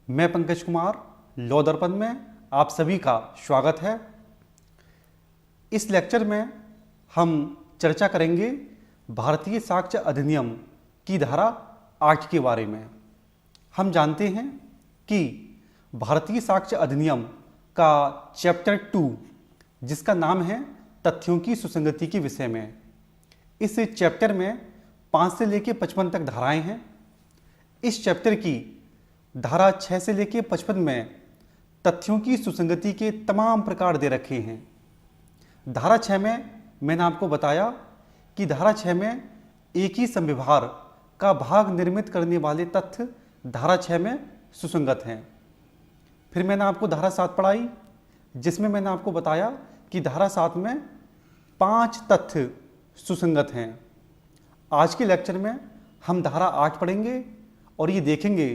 मैं पंकज कुमार लॉ दर्पण में आप सभी का स्वागत है। इस लेक्चर में हम चर्चा करेंगे भारतीय साक्ष्य अधिनियम की धारा 8 के बारे में। हम जानते हैं कि भारतीय साक्ष्य अधिनियम का चैप्टर 2 जिसका नाम है तथ्यों की सुसंगति के विषय में, इस चैप्टर में 5 से लेकर 55 तक धाराएं हैं। इस चैप्टर की धारा 6 से लेकर 55 में तथ्यों की सुसंगति के तमाम प्रकार दे रखे हैं। धारा 6 में मैंने आपको बताया कि धारा 6 में एक ही संविभार का भाग निर्मित करने वाले तथ्य धारा 6 में सुसंगत हैं। फिर मैंने आपको धारा 7 पढ़ाई जिसमें मैंने आपको बताया कि धारा 7 में 5 तथ्य सुसंगत हैं। आज के लेक्चर में हम धारा 8 पढ़ेंगे और ये देखेंगे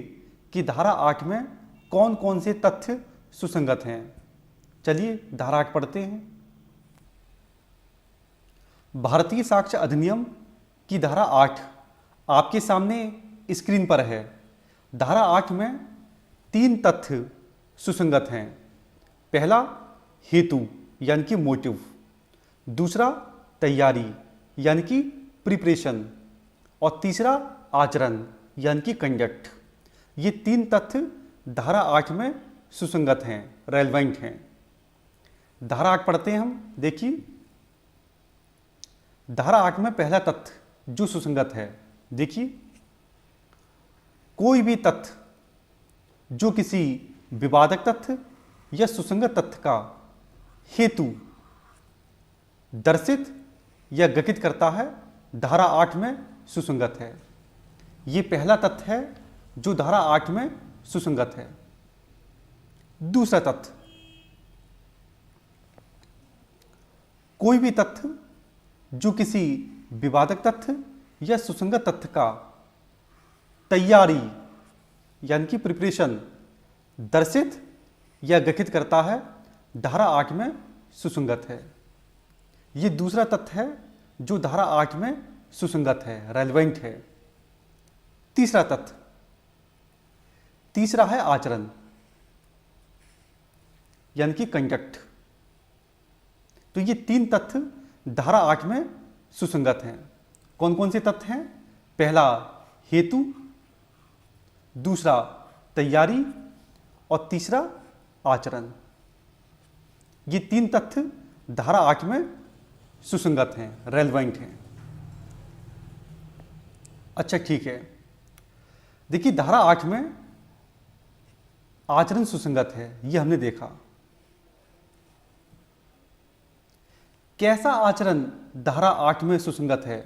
कि धारा 8 में कौन कौन से तथ्य सुसंगत हैं। चलिए धारा 8 पढ़ते हैं। भारतीय साक्ष्य अधिनियम की धारा 8 आपके सामने स्क्रीन पर है। धारा 8 में 3 तथ्य सुसंगत हैं। पहला हेतु यानी कि मोटिव, दूसरा तैयारी यानी कि प्रिपरेशन और तीसरा आचरण यानी कि कंडक्ट। ये 3 तथ्य धारा 8 में सुसंगत हैं, रेलेवेंट हैं। धारा 8 पढ़ते हैं हम। देखिए धारा 8 में पहला तथ्य जो सुसंगत है, देखिए कोई भी तथ्य जो किसी विवादक तथ्य या सुसंगत तथ्य का हेतु दर्शित या गठित करता है, धारा 8 में सुसंगत है। ये पहला तथ्य है जो धारा 8 में सुसंगत है। दूसरा तथ्य, कोई भी तथ्य जो किसी विवादक तथ्य या सुसंगत तथ्य का तैयारी यानी कि प्रिपरेशन दर्शित या गठित करता है, धारा 8 में सुसंगत है। यह दूसरा तथ्य है जो धारा 8 में सुसंगत है, रेलेवेंट है। तीसरा तथ्य, तीसरा है आचरण यानी कि कंडक्ट। तो ये 3 तथ्य धारा 8 में सुसंगत हैं। कौन कौन से तथ्य हैं? पहला हेतु, दूसरा तैयारी और तीसरा आचरण। ये 3 तथ्य धारा 8 में सुसंगत हैं, रेलेवेंट हैं। अच्छा ठीक है। देखिए धारा 8 में आचरण सुसंगत है, यह हमने देखा। कैसा आचरण धारा 8 में सुसंगत है?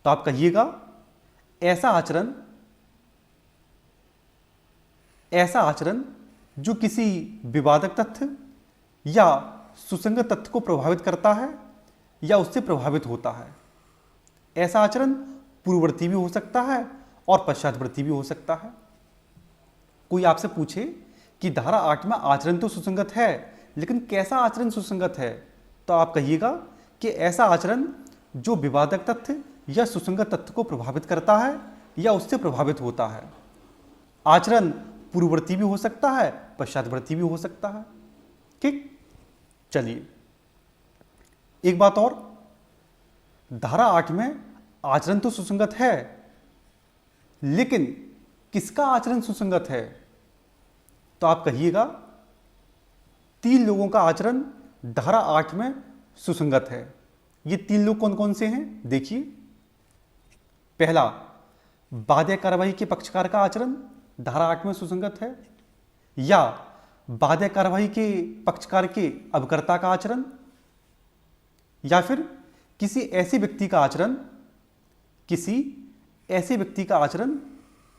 तो आप कहिएगा ऐसा आचरण जो किसी विवादक तथ्य या सुसंगत तथ्य को प्रभावित करता है या उससे प्रभावित होता है। ऐसा आचरण पूर्ववर्ती भी हो सकता है और पश्चातवर्ती भी हो सकता है। कोई आपसे पूछे कि धारा 8 में आचरण तो सुसंगत है लेकिन कैसा आचरण सुसंगत है, तो आप कहिएगा कि ऐसा आचरण जो विवादक तथ्य या सुसंगत तथ्य को प्रभावित करता है या उससे प्रभावित होता है। आचरण पूर्ववर्ती भी हो सकता है, पश्चातवर्ती भी हो सकता है। ठीक, चलिए एक बात और, धारा 8 में आचरण तो सुसंगत है लेकिन किसका आचरण सुसंगत है? तो आप कहिएगा 3 लोगों का आचरण धारा 8 में सुसंगत है। ये 3 लोग कौन कौन से हैं? देखिए पहला बाध्य कार्रवाई के पक्षकार का आचरण धारा 8 में सुसंगत है, या बाध्य कार्रवाई के पक्षकार के अभिकर्ता का आचरण, या फिर किसी ऐसे व्यक्ति का आचरण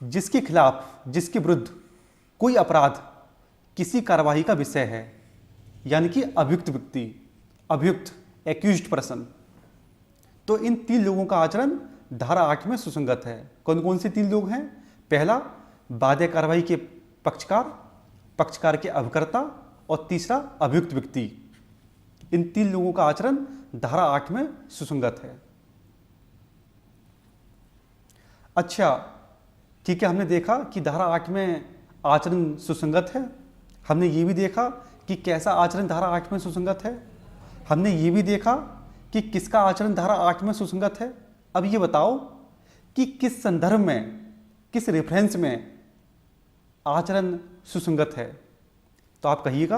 जिसके खिलाफ, जिसके विरुद्ध कोई अपराध किसी कार्यवाही का विषय है, यानी कि अभियुक्त व्यक्ति, अभियुक्त, एक्यूज्ड पर्सन। तो इन 3 लोगों का आचरण धारा 8 में सुसंगत है। कौन कौन से 3 लोग हैं? पहला बाध्य कार्रवाई के पक्षकार के अभिकर्ता और तीसरा अभियुक्त व्यक्ति। इन 3 लोगों का आचरण धारा 8 में सुसंगत है। अच्छा ठीक है, हमने देखा कि धारा 8 में आचरण सुसंगत है। हमने ये भी देखा कि कैसा आचरण धारा 8 में सुसंगत है। हमने ये भी देखा कि किसका आचरण धारा 8 में सुसंगत है। अब ये बताओ कि किस संदर्भ में, किस रेफरेंस में आचरण सुसंगत है। तो आप कहिएगा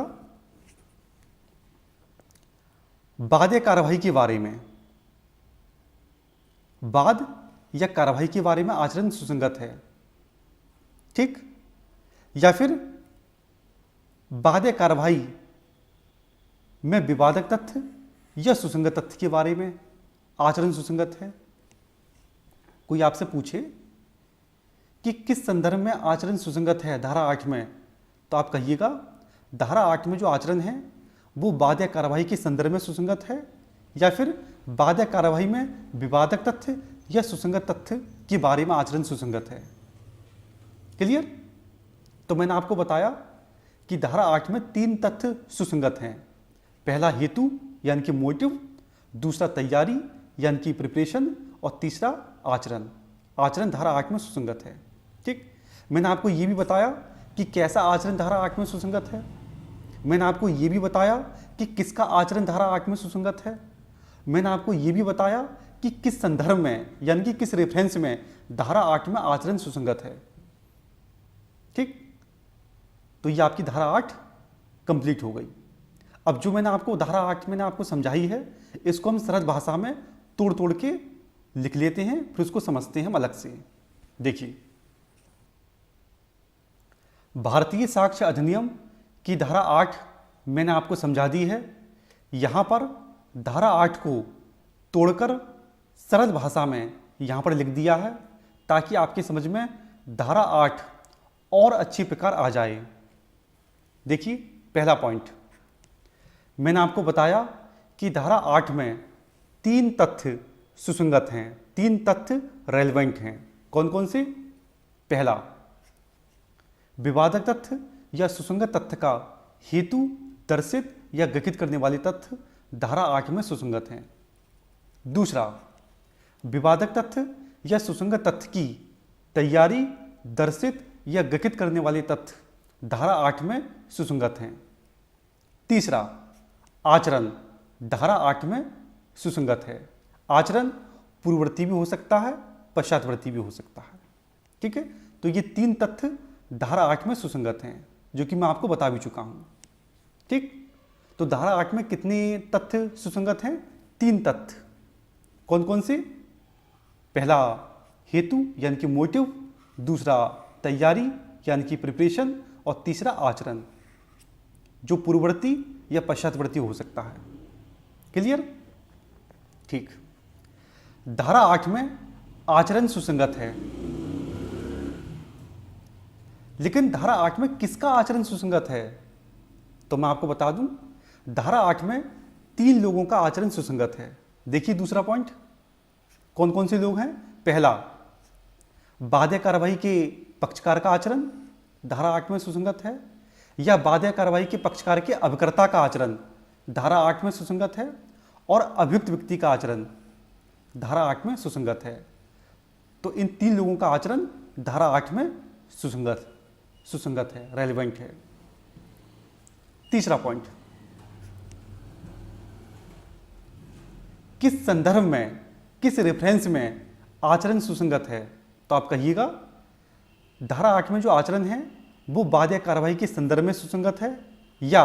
वाद्य कार्यवाही के बारे में, वाद या कार्यवाही के बारे में आचरण सुसंगत है, ठीक। या फिर वाद्य कार्यवाही में विवादक तथ्य या सुसंगत तथ्य के बारे में आचरण सुसंगत है। कोई आपसे पूछे कि किस संदर्भ में आचरण सुसंगत है धारा 8 में, तो आप कहिएगा धारा 8 में जो आचरण है वो वाद्य कार्यवाही के संदर्भ में सुसंगत है या फिर वाद्य कार्यवाही में विवादक तथ्य या सुसंगत तथ्य के बारे में आचरण सुसंगत है। क्लियर। तो मैंने आपको बताया कि धारा 8 में 3 तथ्य सुसंगत हैं। पहला हेतु यानी कि मोटिव, दूसरा तैयारी यानी कि प्रिपरेशन, और तीसरा आचरण। आचरण धारा 8 में सुसंगत है, ठीक। मैंने आपको ये भी बताया कि कैसा आचरण धारा 8 में सुसंगत है। मैंने आपको ये भी बताया कि किसका आचरण धारा 8 में सुसंगत है। मैंने आपको ये भी बताया कि किस संदर्भ में यानी कि किस रेफरेंस में धारा 8 में आचरण सुसंगत है, ठीक। तो ये आपकी धारा 8 कंप्लीट हो गई। अब जो मैंने आपको धारा 8 मैंने आपको समझाई है, इसको हम सरल भाषा में तोड़ तोड़ के लिख लेते हैं, फिर उसको समझते हैं हम अलग से। देखिए, भारतीय साक्ष्य अधिनियम की धारा 8 मैंने आपको समझा दी है। यहां पर धारा 8 को तोड़कर सरल भाषा में यहां पर लिख दिया है ताकि आपकी समझ में धारा 8 और अच्छी प्रकार आ जाए। देखिए, पहला पॉइंट मैंने आपको बताया कि धारा 8 में 3 तथ्य सुसंगत हैं, 3 तथ्य रेलेवेंट हैं। कौन कौन से? पहला, विवादक तथ्य या सुसंगत तथ्य का हेतु दर्शित या गठित करने वाले तथ्य धारा 8 में सुसंगत हैं। दूसरा, विवादक तथ्य या सुसंगत तथ्य की तैयारी दर्शित या गठित करने वाले तथ्य धारा 8 में सुसंगत हैं। तीसरा, आचरण धारा 8 में सुसंगत है। आचरण पूर्ववर्ती भी हो सकता है, पश्चातवर्ती भी हो सकता है, ठीक है। तो ये 3 तथ्य धारा 8 में सुसंगत हैं, जो कि मैं आपको बता भी चुका हूं, ठीक। तो धारा 8 में कितने तथ्य सुसंगत हैं? 3 तथ्य। कौन कौन से? पहला हेतु यानी कि मोटिव, दूसरा तैयारी यानी कि प्रिपरेशन, और तीसरा आचरण जो पूर्ववर्ती या पश्चातवर्ती हो सकता है। क्लियर? ठीक। धारा 8 में आचरण सुसंगत है, लेकिन धारा 8 में किसका आचरण सुसंगत है? तो मैं आपको बता दूं, धारा 8 में 3 लोगों का आचरण सुसंगत है। देखिए दूसरा पॉइंट, कौन कौन से लोग हैं? पहला, बाध्य कार्रवाई के पक्षकार का आचरण धारा 8 में सुसंगत है, या बाध्य कार्रवाई के पक्षकार के अभिकर्ता का आचरण धारा 8 में सुसंगत है, और अभियुक्त व्यक्ति का आचरण धारा 8 में सुसंगत है। तो इन 3 लोगों का आचरण धारा 8 में सुसंगत है, रेलेवेंट है। तीसरा पॉइंट, किस संदर्भ में, किस रेफरेंस में आचरण सुसंगत है? तो आप कहिएगा धारा 8 में जो आचरण है वो बाध्य कार्रवाई के संदर्भ में सुसंगत है, या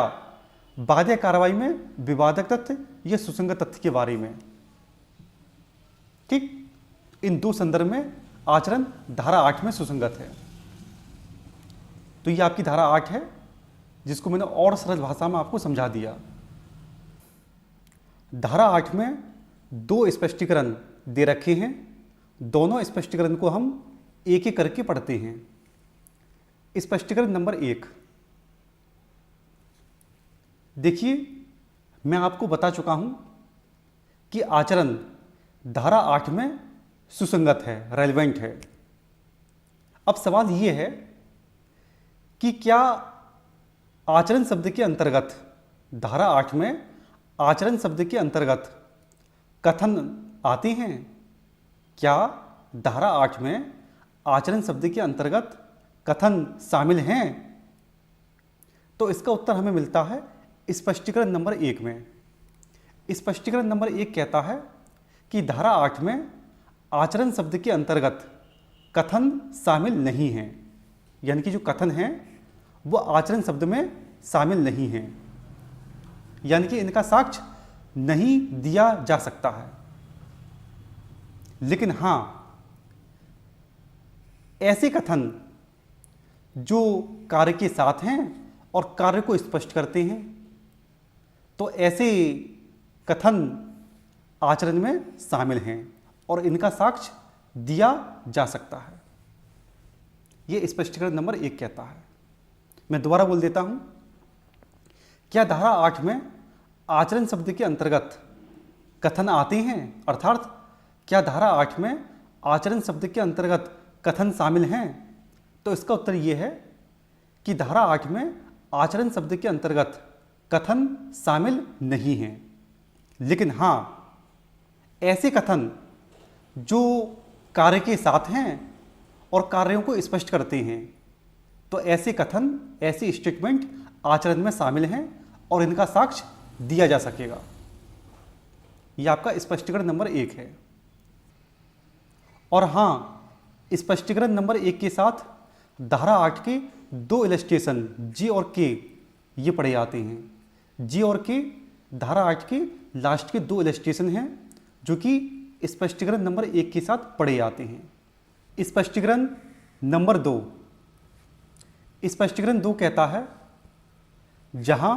बाध्य कार्रवाई में विवादक तथ्य या सुसंगत तथ्य के बारे में, ठीक। इन 2 संदर्भ में आचरण धारा 8 में सुसंगत है। तो ये आपकी धारा 8 है, जिसको मैंने और सरल भाषा में आपको समझा दिया। धारा 8 में 2 स्पष्टीकरण दे रखे हैं, दोनों स्पष्टीकरण को हम एक एक करके पढ़ते हैं। स्पष्टीकरण नंबर 1, देखिए मैं आपको बता चुका हूं कि आचरण धारा 8 में सुसंगत है, रेलेवेंट है। अब सवाल यह है कि क्या आचरण शब्द के अंतर्गत, धारा 8 में आचरण शब्द के अंतर्गत कथन आते हैं? क्या धारा 8 में आचरण शब्द के अंतर्गत कथन शामिल हैं? तो इसका उत्तर हमें मिलता है स्पष्टीकरण नंबर 1 में। स्पष्टीकरण नंबर 1 कहता है कि धारा 8 में आचरण शब्द के अंतर्गत कथन शामिल नहीं है, यानी कि जो कथन है वो आचरण शब्द में शामिल नहीं है, यानी कि इनका साक्ष्य नहीं दिया जा सकता है। लेकिन हां, ऐसे कथन जो कार्य के साथ हैं और कार्य को स्पष्ट करते हैं, तो ऐसे कथन आचरण में शामिल हैं और इनका साक्ष्य दिया जा सकता है। यह स्पष्टीकरण नंबर 1 कहता है। मैं दोबारा बोल देता हूं, क्या धारा 8 में आचरण शब्द के अंतर्गत कथन आते हैं, अर्थात क्या धारा 8 में आचरण शब्द के अंतर्गत कथन शामिल हैं? तो इसका उत्तर यह है कि धारा 8 में आचरण शब्द के अंतर्गत कथन शामिल नहीं हैं। लेकिन हां, ऐसे कथन जो कार्य के साथ हैं और कार्यों को स्पष्ट करते हैं, तो ऐसे कथन, ऐसे स्टेटमेंट आचरण में शामिल हैं और इनका साक्ष्य दिया जा सकेगा। यह आपका स्पष्टीकरण नंबर 1 है। और हां, स्पष्टीकरण नंबर 1 के साथ धारा 8 के 2 इलस्ट्रेशन जी और के ये पढ़े जाते हैं। जी और के धारा 8 के लास्ट के 2 इलस्ट्रेशन हैं जो कि स्पष्टीकरण नंबर 1 के साथ पढ़े जाते हैं। स्पष्टीकरण नंबर 2, स्पष्टीकरण 2 कहता है जहां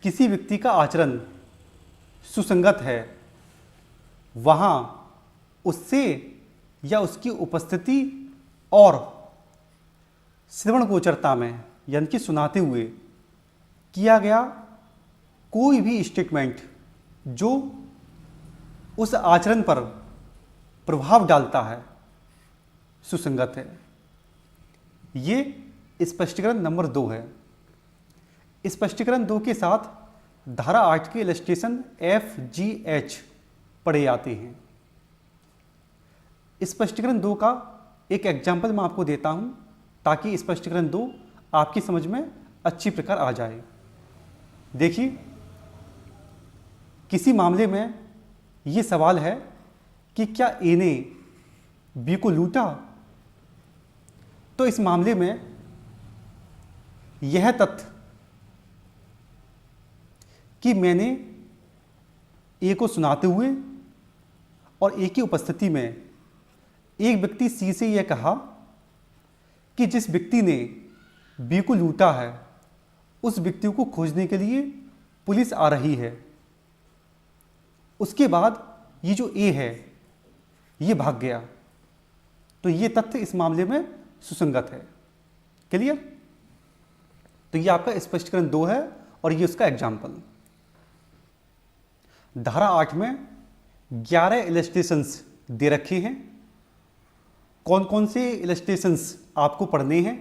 किसी व्यक्ति का आचरण सुसंगत है, वहां उससे या उसकी उपस्थिति और श्रवण गोचरता में, यानी कि सुनाते हुए किया गया कोई भी स्टेटमेंट जो उस आचरण पर प्रभाव डालता है, सुसंगत है। ये स्पष्टीकरण नंबर 2 है। स्पष्टीकरण 2 के साथ धारा 8 के इलस्ट्रेशन एफ जी एच पढ़े जाते हैं। स्पष्टीकरण 2 का एक एग्जाम्पल मैं आपको देता हूं ताकि स्पष्टीकरण 2 आपकी समझ में अच्छी प्रकार आ जाए। देखिए, किसी मामले में यह सवाल है कि क्या ए ने बी को लूटा, तो इस मामले में यह तथ्य कि मैंने ए को सुनाते हुए और ए की उपस्थिति में एक व्यक्ति सी से यह कहा कि जिस व्यक्ति ने बी को लूटा है उस व्यक्ति को खोजने के लिए पुलिस आ रही है, उसके बाद ये जो ए है ये भाग गया, तो ये तथ्य इस मामले में सुसंगत है। क्लियर? तो ये आपका स्पष्टीकरण 2 है और ये उसका एग्जाम्पल। धारा 8 में 11 इलस्ट्रेशंस दे रखे हैं। कौन कौन से इलस्ट्रेशंस आपको पढ़ने हैं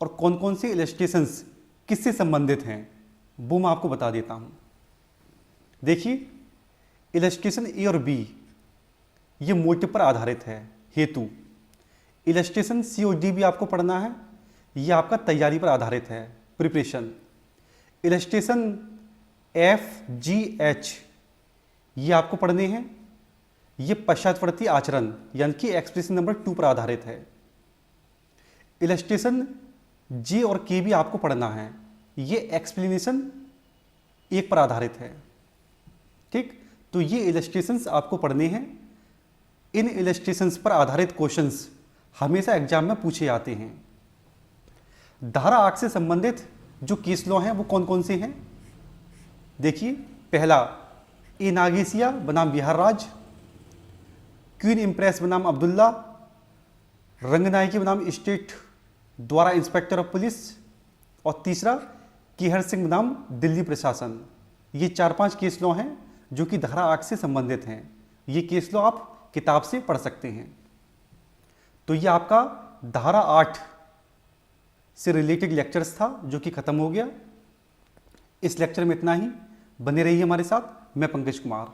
और कौन कौन से इलस्ट्रेशंस किससे संबंधित हैं वो मैं आपको बता देता हूं। देखिए, इलस्ट्रेशन ए और बी ये मोटिव पर आधारित है, हेतु। इलस्ट्रेशन सी और डी भी आपको पढ़ना है, ये आपका तैयारी पर आधारित है, preparation. Illustration F G H ये आपको पढ़ने हैं, ये पश्चातवर्ती आचरण यानी कि एक्सप्रेशन नंबर 2 पर आधारित है। इलस्ट्रेशन जे और के भी आपको पढ़ना है, ये एक्सप्लेनेशन 1 पर आधारित है। ठीक, तो ये इलस्ट्रेशंस आपको पढ़ने हैं। इन इलस्ट्रेशंस पर आधारित क्वेश्चंस हमेशा एग्जाम में पूछे जाते हैं। धारा 8 से संबंधित जो केस लॉ हैं वो कौन कौन से हैं? देखिए, पहला ए नागेसिया बनाम बिहार राज, क्वीन इम्प्रेस बनाम अब्दुल्ला, रंगनायकी बनाम स्टेट द्वारा इंस्पेक्टर ऑफ पुलिस, और तीसरा केहर सिंह बनाम दिल्ली प्रशासन। ये 4-5 केस लॉ हैं जो कि धारा 8 से संबंधित हैं। ये केस लॉ आप किताब से पढ़ सकते हैं। तो ये आपका धारा 8 से रिलेटेड लेक्चर्स था जो कि खत्म हो गया। इस लेक्चर में इतना ही। बने रहिए हमारे साथ। मैं पंकज कुमार।